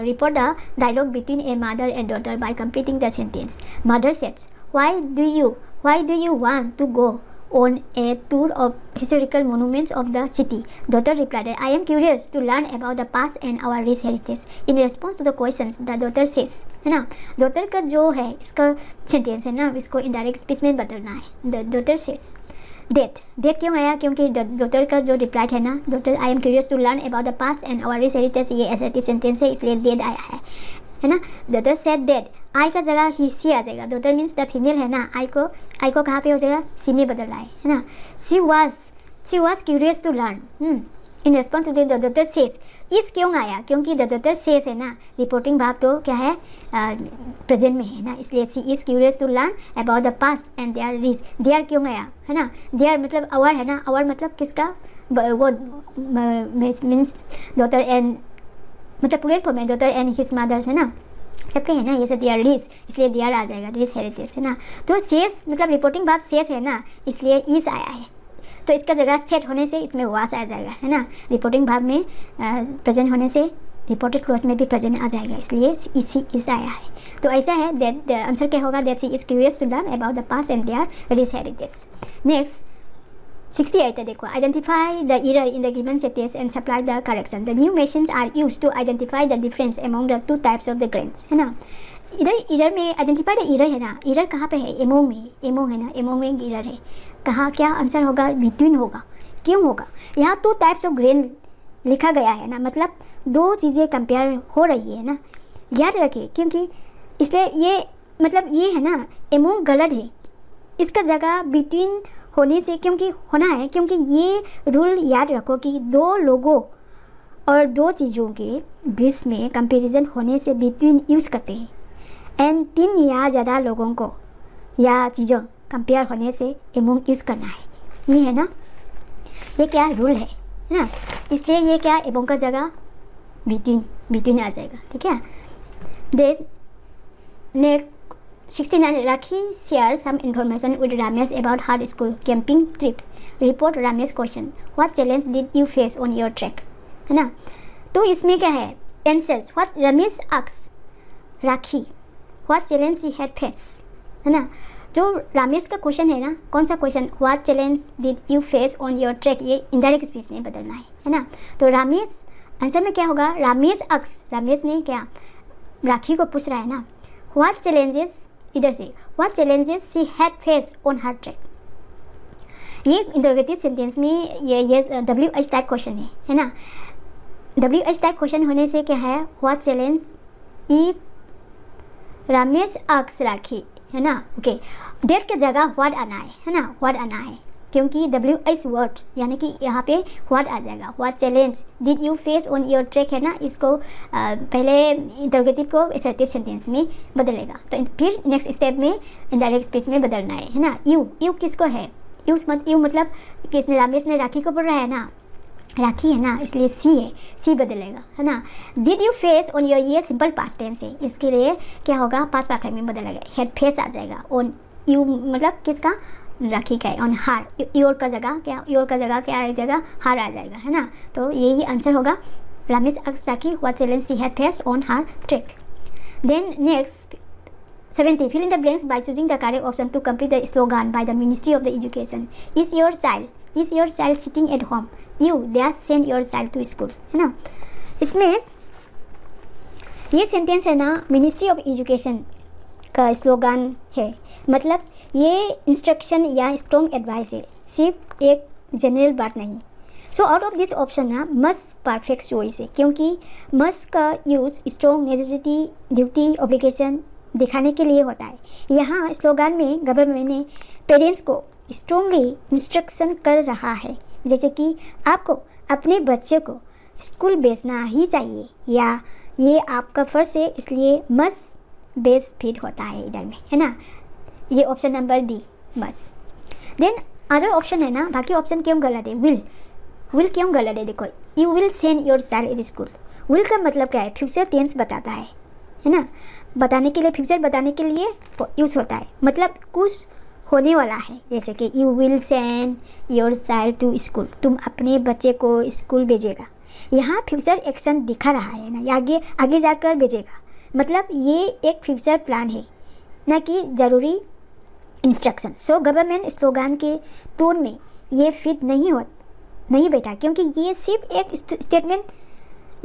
report the dialogue between a mother and daughter by completing the sentence. Mother says, why do you want to go on a tour of historical monuments of the city? Daughter replied, I am curious to learn about the past and our rich heritage. In response to the questions, the daughter says, है ना, daughter का जो है इसका sentence है ना, इसको indirect speech में बदलना है. The daughter says, that क्यों आया? क्योंकि daughter का जो reply है ना, daughter I am curious to learn about the past and our rich heritage, ये assertive sentence है, इसलिए that आया है ना. daughter said that, आई का जगह ही सी आ जाएगा. daughter मीन्स द फीमेल है ना, आई को कहाँ पे हो जाएगा? सी में बदल रहा है ना. she was curious to learn. in response to the daughter says, इस क्यों आया? क्योंकि the daughter says है ना, रिपोर्टिंग भाव तो क्या है, प्रेजेंट में है ना, इसलिए she is curious to learn about the past and their rich. their क्यों आया है ना, their मतलब our है ना, our मतलब किसका, वो मीन्स daughter and मतलब प्लूरल फॉर्म है, daughter and his mothers है ना, सबके है ना, ये सब दियर रिस, इसलिए दियर आ जाएगा, रिस हेरिटेज है ना. तो सेस मतलब रिपोर्टिंग भाव सेस है ना, इसलिए इस आया है. तो इसका जगह सेट होने से इसमें वास आ जाएगा है ना. रिपोर्टिंग भाव में प्रेजेंट होने से रिपोर्टेड क्लॉज में भी प्रेजेंट आ जाएगा, इसलिए इस आया है. तो ऐसा है दैट आंसर क्या होगा, that she is curious to learn about the past and their rich heritage. Next 68 है, देखो, identify the error in the given sentence and supply the correction. The new machines are used to identify the difference among the two types of the grains, है ना. इधर error में identify the error है ना, error कहाँ पे है, among में, एमोंग है ना, एमोंग में इरर है. कहाँ क्या आंसर होगा, बिटवीन होगा. क्यों होगा, यहाँ टू टाइप्स ऑफ ग्रेन लिखा गया है ना, मतलब दो चीज़ें कंपेयर हो रही है ना, याद रखिए. क्योंकि इसलिए ये मतलब ये है ना, एमोंग गलत है, इसका जगह बिटवीन होने से क्योंकि होना है, क्योंकि ये रूल याद रखो कि दो लोगों और दो चीज़ों के बीच में कंपैरिजन होने से बिटवीन यूज़ करते हैं. एंड तीन या ज़्यादा लोगों को या चीज़ों कंपेयर होने से एमोंग यूज़ करना है, ये है ना, ये क्या रूल है ना, इसलिए ये क्या एमोंग का जगह बिटवीन आ जाएगा. ठीक है. Next 69, Rakhi shares some information with Ramesh about her school camping trip. Report Ramesh question. What challenge did you face on your trek? है ना. तो इसमें क्या है, answers. What Ramesh asks Rakhi what challenge he had faced, है ना. जो रामेश का क्वेश्चन है ना, कौन सा question, what challenge did you face on your trek, ये इनडायरेक्ट स्पीच में बदलना है ना. तो रामेश आंसर में क्या होगा, रामेश asks, रामेश ने क्या राखी को पूछ रहा है ना, what challenges, इधर से what challenges she had faced on her trek. ये इंटरोगेटिव सेंटेंस में ये WH टाइप क्वेश्चन है ना. WH टाइप क्वेश्चन होने से क्या है, what challenge if Ramesh asks राखी, है ना. ओके, देर के जगह what आना है ना, what आना है, क्योंकि WH वर्ड यानी कि यहाँ पे what आ जाएगा. what challenge did you face on your trek है ना, इसको पहले इंटरोगेटिव को असर्टिव सेंटेंस में बदलेगा. तो फिर नेक्स्ट स्टेप में इनडायरेक्ट स्पीच में बदलना है ना. यू किसको है, यू मतलब किसने, रामेश ने राखी को बोल रहा है ना, राखी है ना, इसलिए सी है, सी बदलेगा है ना. Did you face on your, ये सिंपल पास्ट टेंस है, इसके लिए क्या होगा, पास्ट परफेक्ट में बदलेगा. हेड फेस आ जाएगा. ऑन यू मतलब किसका, राखी का है. ऑन हार, योर का जगह क्या, योर का जगह क्या आ जाएगा, हार आ जाएगा है ना. तो यही आंसर होगा. Ramesh asked Rakhi what challenge she had faced on her trek. Then next 70, fill in the blanks by choosing the correct option to complete the slogan by the Ministry of the Education. Is your child sitting at home? You there send your child to school, है ना. इसमें ये sentence है ना, ministry of education का slogan है, मतलब ये इंस्ट्रक्शन या स्ट्रॉन्ग एडवाइस है, सिर्फ एक जनरल बात नहीं. So out of this option ना मस्ट परफेक्ट चॉइस है, क्योंकि मस्ट का use strong, necessity, duty, obligation दिखाने के लिए होता है. यहाँ स्लोगान में गवर्नमेंट ने पेरेंट्स को स्ट्रॉन्गली इंस्ट्रक्शन कर रहा है, जैसे कि आपको अपने बच्चे को स्कूल भेजना ही चाहिए या ये आपका फ़र्ज है, इसलिए मस्ट बेस फिट होता है इधर में, है ना. ये ऑप्शन नंबर डी बस. देन अदर ऑप्शन है ना, बाकी ऑप्शन क्यों गलत है, विल क्यों गलत है. देखो, you will send your child in school, will का मतलब क्या है, फ्यूचर टेंस बताता है ना, बताने के लिए, फ्यूचर बताने के लिए यूज़ होता है, मतलब कुछ होने वाला है. जैसे कि you will send your child to school, तुम अपने बच्चे को स्कूल भेजेगा. यहाँ फ्यूचर एक्शन दिखा रहा है ना, आगे आगे जाकर भेजेगा, मतलब ये एक फ्यूचर प्लान है ना कि ज़रूरी इंस्ट्रक्शन। सो गवर्नमेंट स्लोगान के टोन में ये फिट नहीं बैठा, क्योंकि ये सिर्फ एक स्टेटमेंट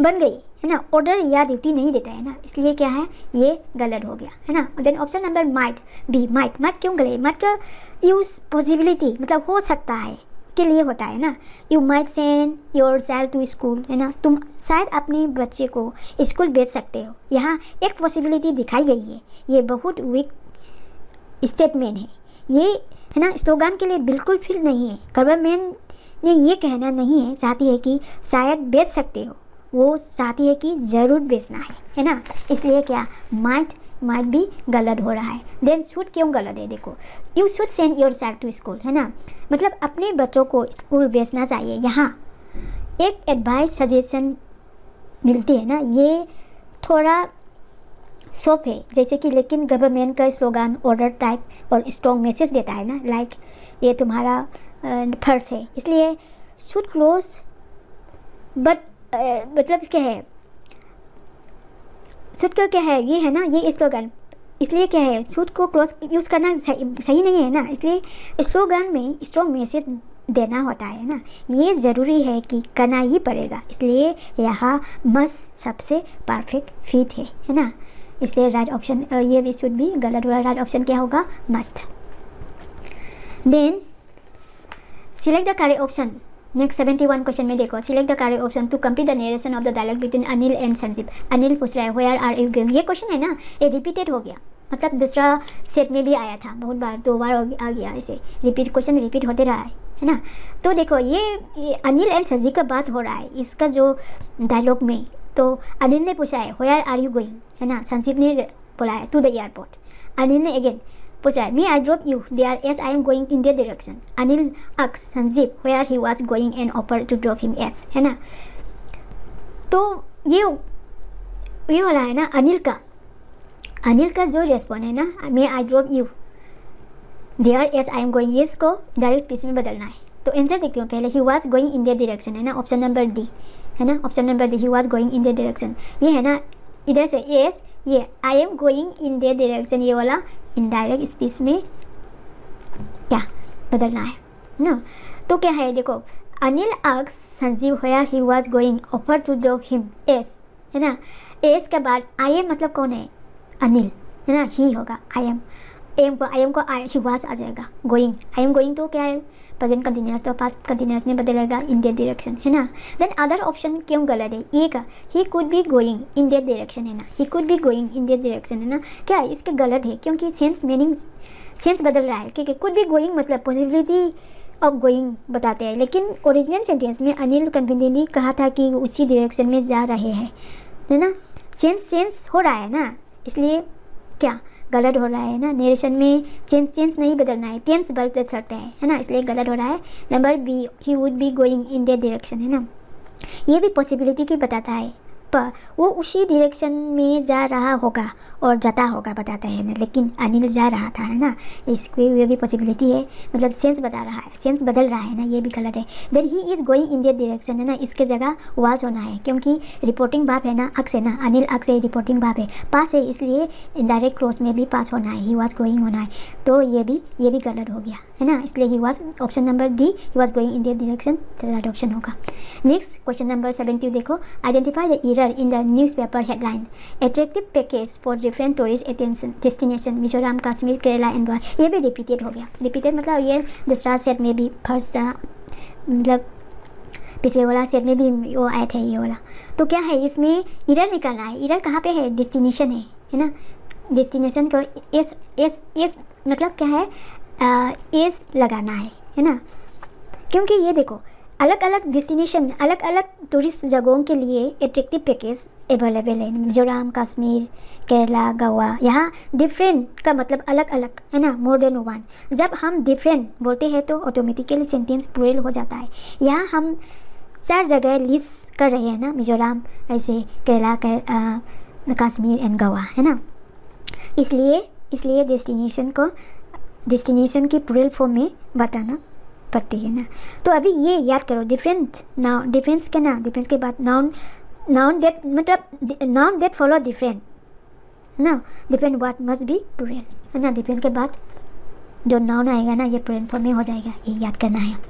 बन गई है ना, ऑर्डर या ड्यूटी नहीं देता है ना, इसलिए क्या है ये गलत हो गया है ना। Then option number might be, might क्यों गलत? माइट का यूज़ पॉसिबिलिटी मतलब हो सकता है के लिए होता है ना। You might send your child to school, है ना, तुम शायद अपने बच्चे को स्कूल भेज सकते हो, यहाँ एक पॉसिबिलिटी दिखाई गई है। ये बहुत वीक स्टेटमेंट है, ये है ना स्लोगान के लिए बिल्कुल फिट नहीं है। गवर्नमेंट ने ये कहना नहीं है चाहती है कि शायद बेच सकते हो, वो चाहती है कि ज़रूर बेचना है ना, इसलिए क्या माइट भी गलत हो रहा है। देन शुड क्यों गलत है? देखो, you should send your child to school, है ना, मतलब अपने बच्चों को स्कूल भेजना चाहिए। यहाँ एक एडवाइस सजेशन मिलती है ना, ये थोड़ा सॉफ्ट है जैसे कि, लेकिन गवर्नमेंट का स्लोगान ऑर्डर टाइप और स्ट्रॉन्ग मैसेज देता है ना, लाइक ये तुम्हारा फर्ज है, इसलिए शुड क्लोज बट मतलब क्या है, शुड का क्या है ये है ना, ये स्लोगन, इसलिए क्या है शुड को क्लोज यूज़ करना सही नहीं है ना, इसलिए स्लोगन में स्ट्रॉन्ग मैसेज देना होता है ना, ये ज़रूरी है कि करना ही पड़ेगा, इसलिए यहाँ मस्ट सबसे परफेक्ट फिट है ना, इसलिए राइट ऑप्शन ये भी शुड भी गलत हुआ। राइट ऑप्शन क्या होगा? Must. Then select the correct option. Next 71 question में देखो, select the correct option to complete the narration of the dialogue between Anil and Sanjeev. Anil पूछ रहा है वेयर आर यू गोइंग, ये क्वेश्चन है ना, ये रिपीटेड हो गया, मतलब दूसरा सेट में भी आया था, बहुत बार 2 बार आ गया, ऐसे क्वेश्चन रिपीट होते रहा है ना। तो देखो ये अनिल एंड संजीव का बात हो रहा है इसका जो डायलॉग में, तो अनिल ने पूछा है वेयर आर यू गोइंग, है ना, संजीव ने बोला है टू द एयरपोर्ट। अनिल ने अगेन पूछा है may I drop you there as I am going in their direction. Anil asked Sanjeev where he was going and offer to drop him as, है ना। तो ये हो रहा है ना अनिल का जो रेस्पॉन्ड है ना, may I drop you there as I am going, ये इसको डायरेक्ट स्पीच में बदलना है। तो आंसर देखती हूँ पहले, ही was going in their direction, है ना, ऑप्शन नंबर डी, है ना, option number D, he was going in their direction. ये है ना इधर से यस, ये आई am going in their direction, ये वाला इनडायरेक्ट स्पीच में क्या बदलना है ना। तो क्या है देखो, Anil asked Sanjeev where he was going offer to drop him as, है ना, एस के बाद आई एम मतलब कौन है? अनिल, है ना, ही होगा आई एम को ही वाज आ जाएगा, गोइंग आई एम गोइंग तो क्या है प्रेजेंट कंटिन्यूअस, तो पास्ट कंटिन्यूअस में बदलेगा इन देयर डायरेक्शन, है ना। देन अदर ऑप्शन क्यों गलत है? ये का he could be going in their direction, है ना, he could be going in their direction, है ना, क्या है इसके गलत है क्योंकि सेंस बदल रहा है, क्योंकि कुड बी गोइंग मतलब पॉसिबिलिटी ऑफ गोइंग बताते हैं, लेकिन ओरिजिनल सेंटेंस में अनिल कन्फिडेंटली कहा था कि उसी डायरेक्शन में जा रहे हैं, है ना, सेंस हो रहा है ना, इसलिए क्या गलत हो रहा है ना, नरेशन में चेंज नहीं बदलना है, टेंस बदल सकते हैं, है ना, इसलिए गलत हो रहा है। Number B, he would be going in their direction, है ना, ये भी पॉसिबिलिटी की बताता है, पर वो उसी डायरेक्शन में जा रहा होगा और जाता होगा बताता है ना, लेकिन अनिल जा रहा था, है ना, इसकी ये भी पॉसिबिलिटी है, मतलब सेंस बता रहा है, सेंस बदल रहा है ना, ये भी गलत है। Then he is going in their direction, है ना, इसके जगह वाज होना है, क्योंकि रिपोर्टिंग भाव है ना, अक्स है ना, अनिल अक्स है, रिपोर्टिंग भाव है, पास है, इसलिए डायरेक्ट क्लोज में भी पास होना है, ही वाज गोइंग होना है, तो ये भी गलत हो गया, है ना, इसलिए he was option number D, he was going in their direction right option होगा। नेक्स्ट क्वेश्चन नंबर 70 देखो, identify the error in the newspaper headline, attractive package for different tourist destination Mizoram, Kashmir, Kerala and Goa. ये भी रिपीटेड हो गया, repeated मतलब ये दूसरा set में भी फर्स्ट मतलब पिछले वाला सेट में भी वो आए थे ये वाला। तो क्या है इसमें एरर निकालना है, एरर कहाँ पे है? डेस्टिनेशन है ना, डेस्टिनेशन को एस मतलब क्या है एस लगाना है ना, क्योंकि ये देखो अलग अलग डेस्टिनेशन, अलग अलग टूरिस्ट जगहों के लिए एट्रैक्टिव पैकेज अवेलेबल है, मिजोरम, कश्मीर, केरला, गोवा, यहाँ डिफरेंट का मतलब अलग अलग, है ना, मोर देन वन। जब हम डिफरेंट बोलते हैं तो ऑटोमेटिकली सेंटेंस प्लूरल हो जाता है। यहाँ हम 4 जगह लिस्ट कर रहे हैं ना, मिजोरम, ऐसे केरला, कश्मीर एंड गोवा, है ना, इसलिए डेस्टिनेशन की प्लूरल फॉर्म में बताना पढ़ती है ना। तो अभी ये याद करो, डिफरेंट नाउन, डिफरेंस के ना, डिफरेंस के बाद नाउन, नाउन दैट मतलब नाउन दैट फॉलो डिफरेंट है ना, different word must be plural है ना। डिफरेंट के बाद जो नाउन आएगा ना ये प्लूरल फॉर्म में हो जाएगा, ये याद करना है।